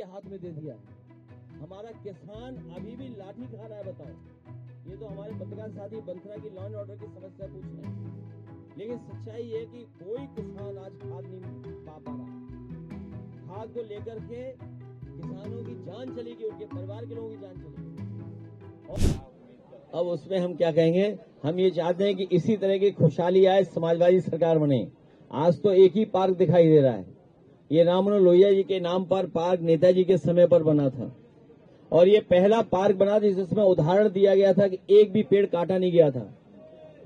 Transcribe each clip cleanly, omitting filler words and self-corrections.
हाथ में दे दिया है। हमारा किसान अभी भी लाठी खा रहा है। बताओ, ये तो हमारे पत्रकार साथी बंसरा की लॉ एंड ऑर्डर की समस्या पूछ रहे हैं, लेकिन सच्चाई है कि कोई किसान आज खाद नहीं पा रहा। खाद को लेकर के किसानों की जान चलेगी, उनके परिवार के लोगों की जान चलेगी। और अब उसमें हम क्या कहेंगे, हम ये चाहते हैं कि इसी तरह की खुशहाली आए, समाजवादी सरकार बने। आज तो एक ही पार्क दिखाई दे रहा है, ये राम मनोहर लोहिया जी के नाम पर पार्क नेताजी के समय पर बना था, और ये पहला पार्क बना था जिसमें उदाहरण दिया गया था कि एक भी पेड़ काटा नहीं गया था।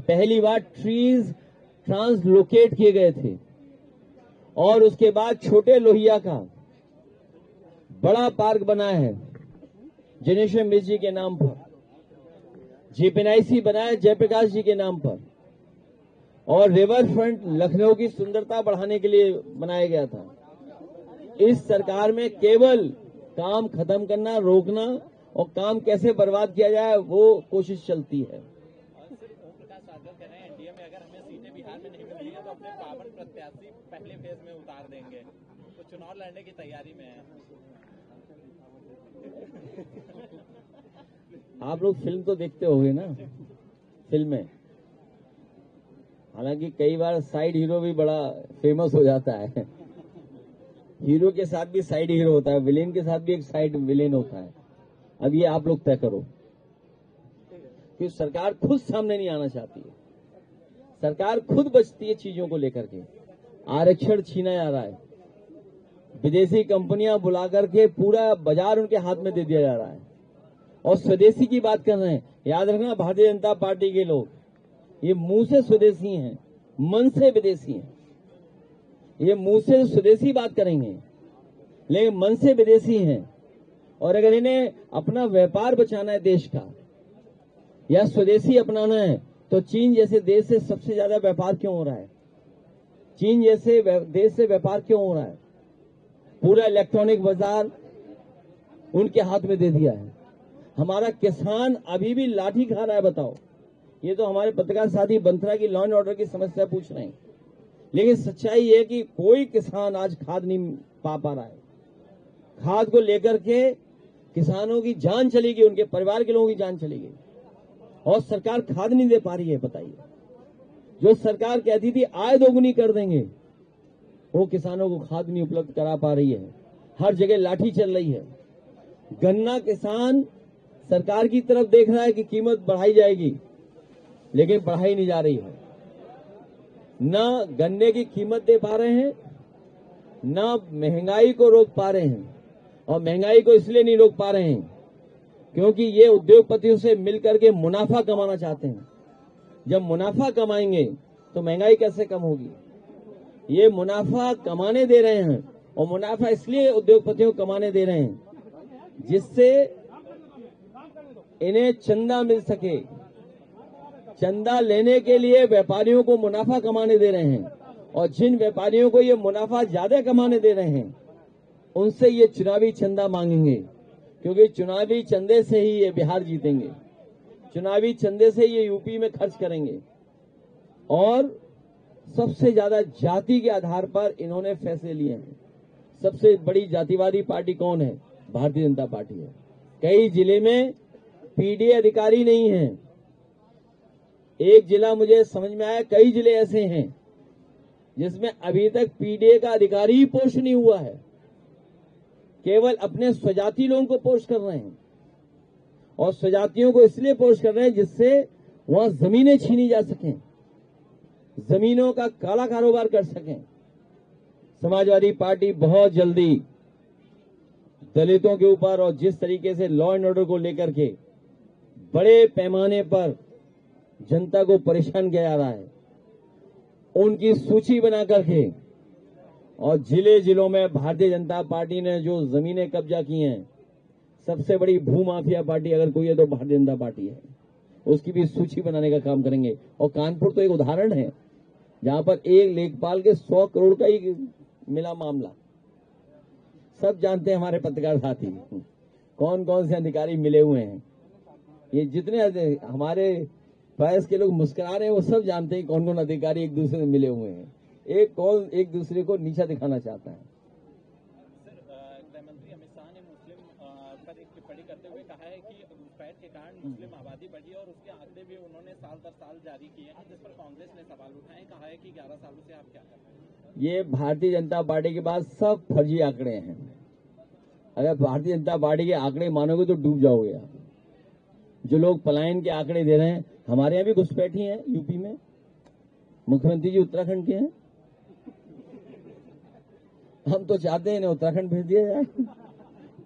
पहली बार ट्रीज ट्रांसलोकेट किए गए थे, और उसके बाद छोटे लोहिया का बड़ा पार्क बना है जनेश्वर मिश्र जी के नाम पर, जेपीएनआईसी बनाया जयप्रकाश जी के नाम पर, और रिवर फ्रंट लखनऊ की सुंदरता बढ़ाने के लिए बनाया गया था। इस सरकार में केवल काम खत्म करना, रोकना और काम कैसे बर्बाद किया जाए वो कोशिश चलती है। एनडीए में अगर हमें सीटें बिहार में नहीं मिल रही है तो अपने पावन प्रत्याशी पहले फेज में उतार देंगे, तो चुनाव लड़ने की तैयारी में है। आप लोग फिल्म तो देखते होंगे ना, फिल्में, हालांकि कई बार साइड हीरो भी बड़ा फेमस हो जाता है। हीरो के साथ भी साइड हीरो होता है, विलेन के साथ भी एक साइड विलेन होता है। अब ये आप लोग तय करो, कि सरकार खुद सामने नहीं आना चाहती है, सरकार खुद बचती है चीजों को लेकर के। आरक्षण छीना जा रहा है, विदेशी कंपनियां बुला करके पूरा बाजार उनके हाथ में दे दिया जा रहा है, और स्वदेशी की बात कर रहे हैं। याद रखना, भारतीय जनता पार्टी के लोग ये मुंह से स्वदेशी हैं, मन से विदेशी हैं। ये मुंह से स्वदेशी बात करेंगे लेकिन मन से विदेशी हैं। और अगर इन्हें अपना व्यापार बचाना है देश का, या स्वदेशी अपनाना है, तो चीन जैसे देश से सबसे ज्यादा व्यापार क्यों हो रहा है? चीन जैसे देश से व्यापार क्यों हो रहा है? पूरा इलेक्ट्रॉनिक बाजार उनके हाथ में दे दिया है। हमारा किसान अभी भी लाठी खा रहा है। बताओ, ये तो हमारे पत्रकार साथी बंसरा की लॉ एंड ऑर्डर की समस्या पूछ रहे हैं, लेकिन सच्चाई है कि कोई किसान आज खाद नहीं पा रहा है। खाद को लेकर के किसानों की जान चलेगी, उनके परिवार के लोगों की जान चलेगी, और सरकार खाद नहीं दे पा रही है। बताइए, जो सरकार कहती थी आय दोगुनी कर देंगे, वो किसानों को खाद नहीं उपलब्ध करा पा रही है। हर जगह लाठी चल रही है। गन्ना किसान सरकार की तरफ देख रहा है कि कीमत बढ़ाई जाएगी, लेकिन बढ़ाई नहीं जा रही है। न गन्ने की कीमत दे पा रहे हैं, न महंगाई को रोक पा रहे हैं। और महंगाई को इसलिए नहीं रोक पा रहे हैं क्योंकि ये उद्योगपतियों से मिलकर के मुनाफा कमाना चाहते हैं। जब मुनाफा कमाएंगे तो महंगाई कैसे कम होगी? ये मुनाफा कमाने दे रहे हैं, और मुनाफा इसलिए उद्योगपतियों को कमाने दे रहे हैं जिससे इन्हें चंदा मिल सके। चंदा लेने के लिए व्यापारियों को मुनाफा कमाने दे रहे हैं, और जिन व्यापारियों को ये मुनाफा ज्यादा कमाने दे रहे हैं उनसे ये चुनावी चंदा मांगेंगे, क्योंकि चुनावी चंदे से ही ये बिहार जीतेंगे, चुनावी चंदे से ये यूपी में खर्च करेंगे। और सबसे ज्यादा जाति के आधार पर इन्होंने फैसले लिए हैं। सबसे बड़ी जातिवादी पार्टी कौन है? भारतीय जनता पार्टी है। कई जिले में पीडीए अधिकारी नहीं है। एक जिला मुझे समझ में आया, कई जिले ऐसे हैं जिसमें अभी तक पीडीए का अधिकारी ही पोस्ट नहीं हुआ है। केवल अपने स्वजाति लोगों को पोस्ट कर रहे हैं, और स्वजातियों को इसलिए पोस्ट कर रहे हैं जिससे वहां जमीनें छीनी जा सकें, जमीनों का काला कारोबार कर सकें। समाजवादी पार्टी बहुत जल्दी दलितों के ऊपर, और जिस तरीके से लॉ एंड ऑर्डर को लेकर के बड़े पैमाने पर जनता को परेशान किया जा रहा है, उनकी सूची बना करके, और जिले जिलों में भारतीय जनता पार्टी ने जो जमीनें कब्जा की हैं, सबसे बड़ी भूमाफिया पार्टी अगर कोई है तो भारतीय जनता पार्टी है, उसकी भी सूची बनाने का काम करेंगे। और कानपुर तो एक उदाहरण है जहां पर एक लेखपाल के 100 करोड़ का ही मिला मामला। सब जानते हैं हमारे पत्रकार साथी कौन कौन से अधिकारी मिले हुए हैं। ये जितने हमारे प्रयास के लोग मुस्कुरा रहे हैं वो सब जानते हैं कौन कौन अधिकारी एक दूसरे से मिले हुए हैं। एक कौन एक दूसरे को नीचा दिखाना चाहता है। गृहमंत्री अमित शाह ने पर एक टिप्पणी करते हुए कहा है कि घुसपैठ के कारण मुस्लिम आबादी बढ़ी और उसके आंकड़े भी उन्होंने साल दर साल जारी किए हैं, जिस पर कांग्रेस ने सवाल उठाए, कहा है कि 11 सालों से आप क्या कर रहे हैं। ये भारतीय जनता पार्टी के पास सब फर्जी आंकड़े हैं। अगर भारतीय जनता पार्टी के आंकड़े मानोगे तो डूब जाओगे आप। जो लोग पलायन के आंकड़े दे रहे हैं, हमारे यहाँ भी घुसपैठी हैं यूपी में, मुख्यमंत्री जी उत्तराखंड के हैं। हम तो चाहते हैं ना उत्तराखंड भेज दिया जाए।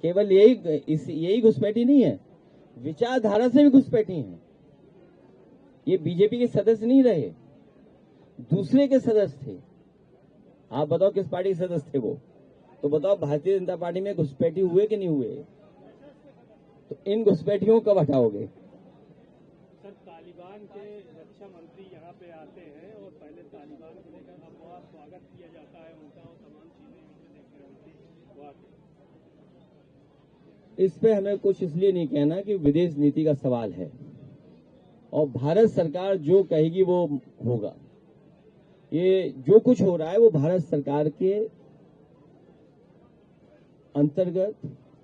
केवल यही घुसपैठी नहीं है, विचारधारा से भी घुसपैठी है। ये बीजेपी के सदस्य नहीं रहे, दूसरे के सदस्य थे। आप बताओ किस पार्टी के सदस्य थे वो? तो बताओ भारतीय जनता पार्टी में घुसपैठी हुए कि नहीं हुए? तो इन घुसपैठियों को कब हटाओगे? सर, तालिबान के रक्षा मंत्री यहाँ पे आते हैं और पहले तालिबान को लेकर अब स्वागत किया जाता है उनका और तमाम चीजें देखते रहती। इस पे हमें कुछ इसलिए नहीं कहना कि विदेश नीति का सवाल है और भारत सरकार जो कहेगी वो होगा। ये जो कुछ हो रहा है वो भारत सरकार के अंतर्गत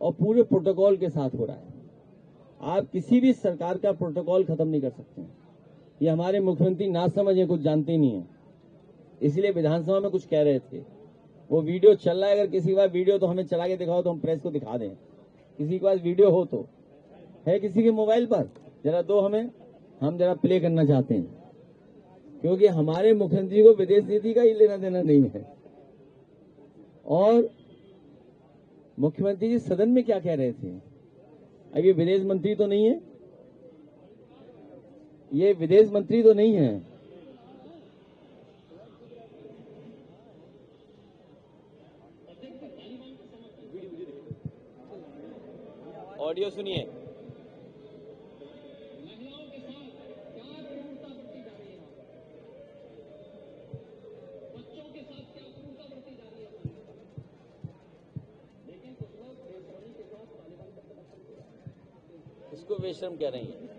और पूरे प्रोटोकॉल के साथ हो रहा है। आप किसी भी सरकार का प्रोटोकॉल खत्म नहीं कर सकते। ये हमारे मुख्यमंत्री ना समझे, कुछ जानते ही नहीं है, इसलिए विधानसभा में कुछ कह रहे थे। वो वीडियो चल रहा है, अगर किसी के पास वीडियो तो हमें चला के दिखाओ तो हम प्रेस को दिखा दें। किसी के पास वीडियो हो तो है किसी के मोबाइल पर, जरा दो हमें, हम जरा प्ले करना चाहते हैं, क्योंकि हमारे मुख्यमंत्री को विदेश नीति का ही लेना देना नहीं है। और मुख्यमंत्री जी सदन में क्या कह रहे थे? अब ये विदेश मंत्री तो नहीं है, ये विदेश मंत्री तो नहीं है। ऑडियो सुनिए। इसको बेशर्म कह रही हैं।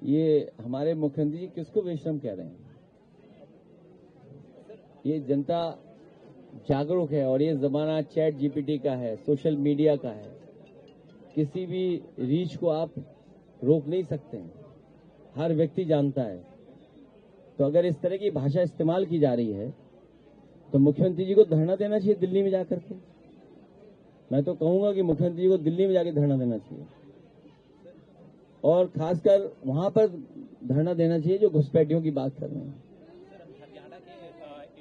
ये हमारे मुख्यमंत्री जी किसको बेशर्म कह रहे हैं? ये जनता जागरूक है और ये जमाना चैट जीपीटी का है, सोशल मीडिया का है। किसी भी रीच को आप रोक नहीं सकते हैं, हर व्यक्ति जानता है। तो अगर इस तरह की भाषा इस्तेमाल की जा रही है तो मुख्यमंत्री जी को धरना देना चाहिए दिल्ली में जाकर के। मैं तो कहूंगा कि मुख्यमंत्री जी को दिल्ली में जाकर धरना देना चाहिए और खासकर वहां पर धरना देना चाहिए जो घुसपैठियों की बात कर रहे हैं। हरियाणा के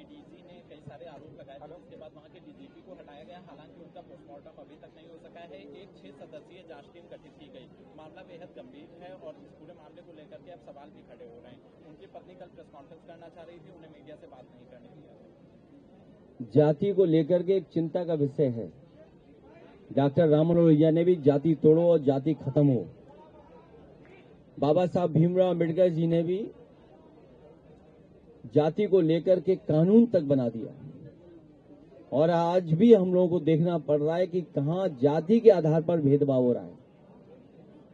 एडीजी ने कई सारे आरोप लगाए थे, उसके बाद वहां के डीजीपी को हटाया गया। हालांकि उनका पोस्टमार्टम अभी तक नहीं हो सका है। एक 6 सदस्यीय जांच टीम गठित की गई। मामला बेहद गंभीर है और इस पूरे मामले को लेकर के अब सवाल भी खड़े हो रहे हैं। उनकी पत्नी कल प्रेस कॉन्फ्रेंस करना चाह रही थी, उन्हें मीडिया से बात नहीं करने दिया। जाति को लेकर के एक चिंता का विषय है। डॉक्टर राम मनोहर लोहिया ने भी जाति तोड़ो और जाति खत्म हो। बाबा साहब भीमराव अम्बेडकर जी ने भी जाति को लेकर के कानून तक बना दिया और आज भी हम लोगों को देखना पड़ रहा है कि कहां जाति के आधार पर भेदभाव हो रहा है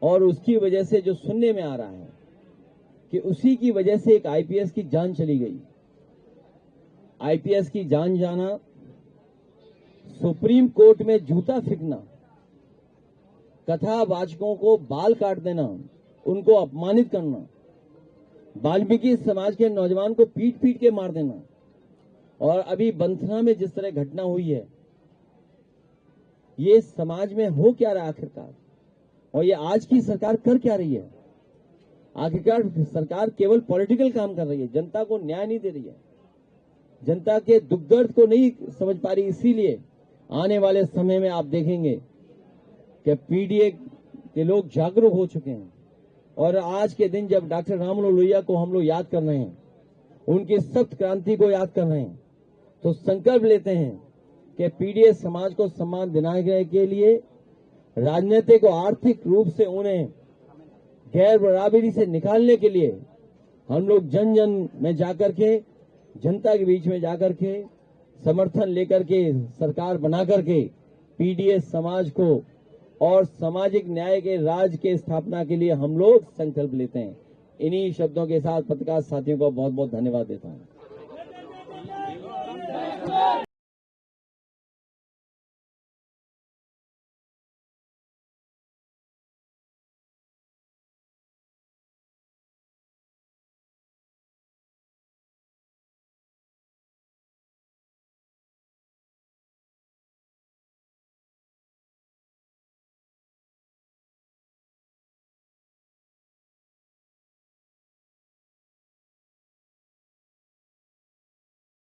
और उसकी वजह से जो सुनने में आ रहा है कि उसी की वजह से एक आईपीएस की जान चली गई। आईपीएस की जान जाना, सुप्रीम कोर्ट में जूता फेंकना, कथावाचकों को बाल काट देना, उनको अपमानित करना, वाल्मीकि समाज के नौजवान को पीट पीट के मार देना और अभी बंथना में जिस तरह घटना हुई है, ये समाज में हो क्या रहा आखिरकार? और ये आज की सरकार कर क्या रही है? आखिरकार सरकार केवल पॉलिटिकल काम कर रही है, जनता को न्याय नहीं दे रही है, जनता के दुख दर्द को नहीं समझ पा रही। इसीलिए आने वाले समय में आप देखेंगे कि पीडीए के लोग जागरूक हो चुके हैं और आज के दिन जब डॉक्टर राम मनोहर लोहिया को हम लोग याद कर रहे हैं, उनकी सख्त क्रांति को याद कर रहे हैं, तो संकल्प लेते हैं कि पीडीए समाज को सम्मान दिलाने के लिए, राजनीतिक और आर्थिक रूप से उन्हें गैर बराबरी से निकालने के लिए हम लोग जन जन में जाकर के, जनता के बीच में जाकर के समर्थन लेकर के सरकार बना करके पीडीए समाज को और सामाजिक न्याय के राज के स्थापना के लिए हम लोग संकल्प लेते हैं। इन्हीं शब्दों के साथ पत्रकार साथियों को बहुत बहुत धन्यवाद देता हूं।